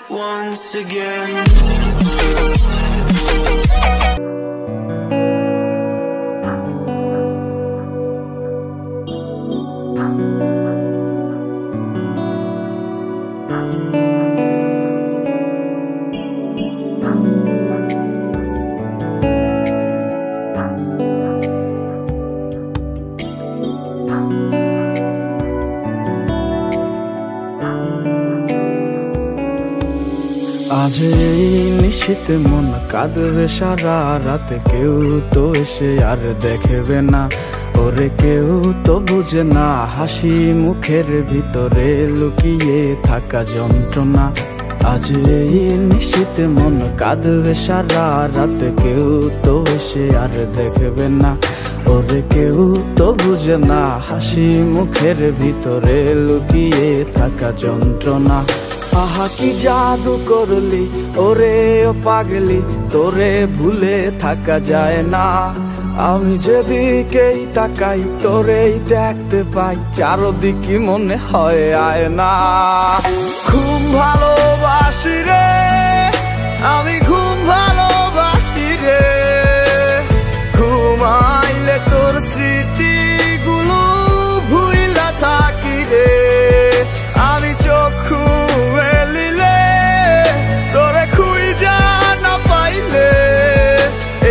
it once again. আজ এই নিশীথে মন কাঁদবে সারা রাত, কেউ তো এসে আর দেখবে না, ওরে কেউ তো বুঝে না হাসি মুখের ভিতরে লুকিয়ে থাকা যন্ত্রণা। আজ এই নিশীথে মন কাঁদবে সারা রাত, কেউ তো এসে আর দেখবে না, ওরে কেউ তো বুঝে না হাসি মুখের ভিতরে লুকিয়ে থাকা যন্ত্রণা। আহা কি জাদু করলি ওরে ও পাগলি, তোরে ভুলে থাকা যায় না। আমি যেদিকেই তাকাই তোরেই দেখতে পাই, চারদিকে মনে হয় আয়না। খুব ভালোবাসি রে আমি, খুব ভালোবাসি রে, ঘুমাইলে তোর স্মৃতিগুলো ভুইলা থাকি রে। আমি চক্ষু মেলিলে তোরে খুঁজা না পাইলে,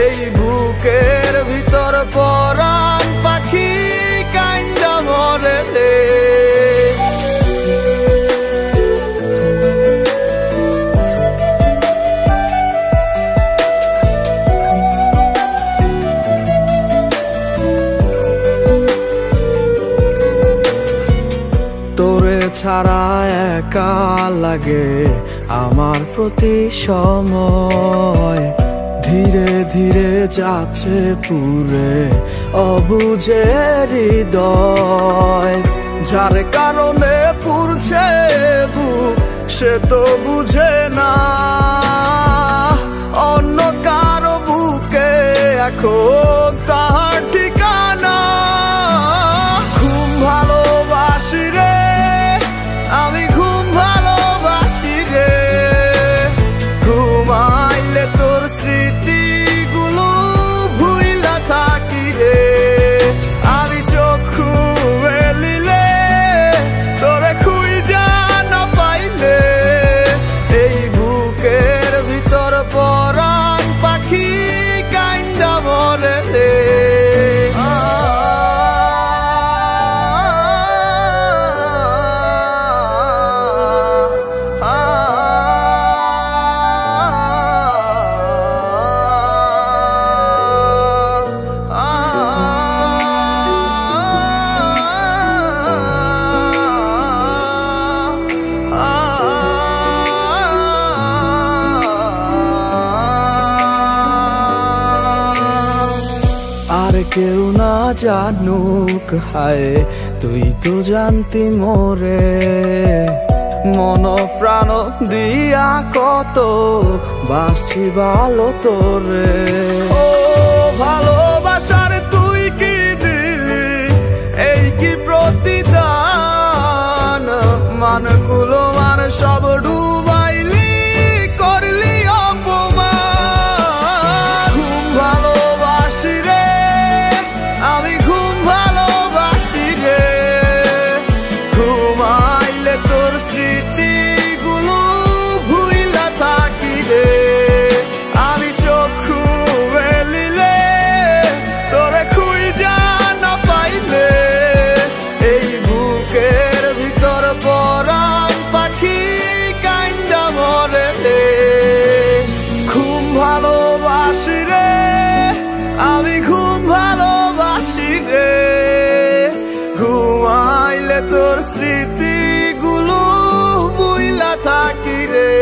এই বুকের ভিতর পরাণ পাখি কাইন্দা মরে রে। তোরে ছাড়া একা লাগে আমার প্রতি সময়, ধীরে ধীরে যাচ্ছে পুরে অবুঝে হৃদয়। যার কারণে পুরছে বুক সে তো বুঝে না, অন্য কারো বুকে এখন তাহার ঠিকানা। খুব ভালোবাসি রে আমি, খুব ভালোবাসি রে, ঘুমাইলে তোর স্মৃতিগুলো ভুইলা থাকি রে। আমি চক্ষু মেলিলে তোরে খুঁজা না পাইলে, এই বুকের ভিতর পরাণ পাখি কাইন্দা মরে রে। আর কেউ না জানুক হায় তুই তো জানতি মোরে, মন প্রাণ দিয়া কত বাসছি ভালো তোরে। ও ভালোবাসার তুই কি দিলি এই কি প্রতিদান, মানগুলো মান সব ডুবাইলি করলি অপমান। খুব ভালোবাসি রে আমি, খুব ভালোবাসি রে, ঘুমাইলে তোর স্মৃতিগুলো ভুইলা থাকি রে। আমি চক্ষু মেলিলে তোরে খুঁজা না পাইলে, এই বুকের ভিতর পরাণ পাখি কাইন্দা মরে রে। খুব ভালোবাসি রে আমি, খুব ভালোবাসি রে, ঘুমাইলে তোর স্মৃতিগুলো ভুইলা থাকি রে।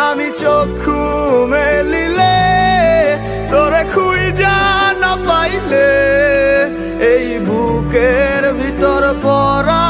আমি চক্ষু মেলিলে তোরে খুঁজা না পাইলে, এই বুকের ভিতর পরা